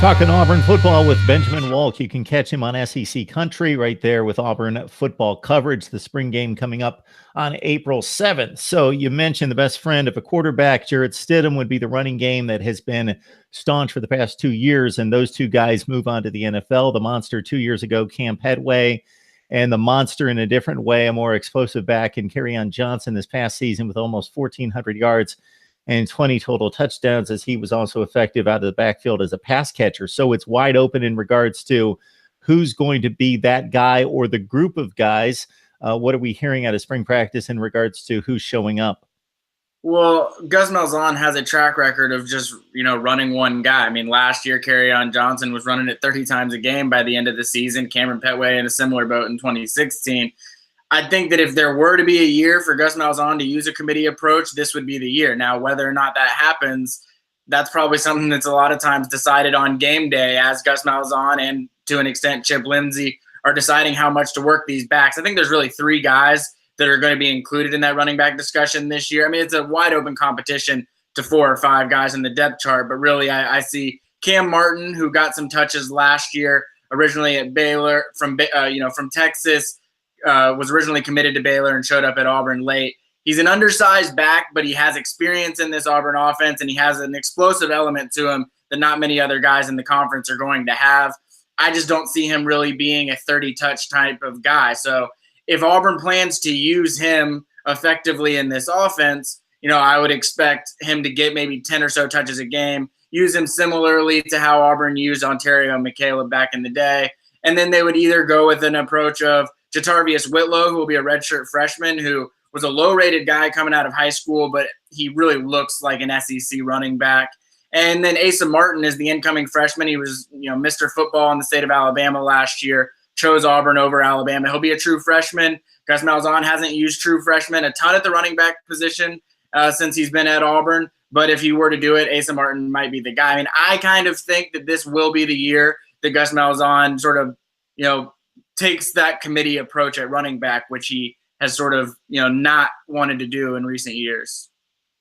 Talking Auburn football with Benjamin Walk. You can catch him on SEC Country right there with Auburn football coverage. The spring game coming up on April 7th. So you mentioned the best friend of a quarterback, Jarrett Stidham, would be the running game that has been staunch for the past 2 years. And those two guys move on to the NFL. The monster 2 years ago, Cam Petway, and the monster in a different way, a more explosive back in Kerryon Johnson this past season with almost 1,400 yards and 20 total touchdowns, as he was also effective out of the backfield as a pass catcher. So it's wide open in regards to who's going to be that guy or the group of guys. What are we hearing out of spring practice in regards to who's showing up? Well, Gus Malzahn has a track record of just, running one guy. I mean, last year, Kerryon Johnson was running it 30 times a game by the end of the season. Cameron Petway in a similar boat in 2016. I think that if there were to be a year for Gus Malzahn to use a committee approach, this would be the year. Now, whether or not that happens, that's probably something that's a lot of times decided on game day, as Gus Malzahn and to an extent Chip Lindsey are deciding how much to work these backs. I think there's really three guys that are going to be included in that running back discussion this year. I mean, it's a wide open competition to 4 or 5 guys in the depth chart, but really I see Cam Martin, who got some touches last year, originally at Baylor from Texas. Was originally committed to Baylor and showed up at Auburn late. He's an undersized back, but he has experience in this Auburn offense, and he has an explosive element to him that not many other guys in the conference are going to have. I just don't see him really being a 30-touch type of guy. So if Auburn plans to use him effectively in this offense, I would expect him to get maybe 10 or so touches a game, use him similarly to how Auburn used Ontario McCaleb back in the day. And then they would either go with an approach of Jatarvius Whitlow, who will be a redshirt freshman, who was a low-rated guy coming out of high school, but he really looks like an SEC running back. And then Asa Martin is the incoming freshman. He was, Mr. Football in the state of Alabama last year, chose Auburn over Alabama. He'll be a true freshman. Gus Malzahn hasn't used true freshmen a ton at the running back position since he's been at Auburn, but if he were to do it, Asa Martin might be the guy. I mean, I kind of think that this will be the year that Gus Malzahn sort of, takes that committee approach at running back, which he has sort of, not wanted to do in recent years.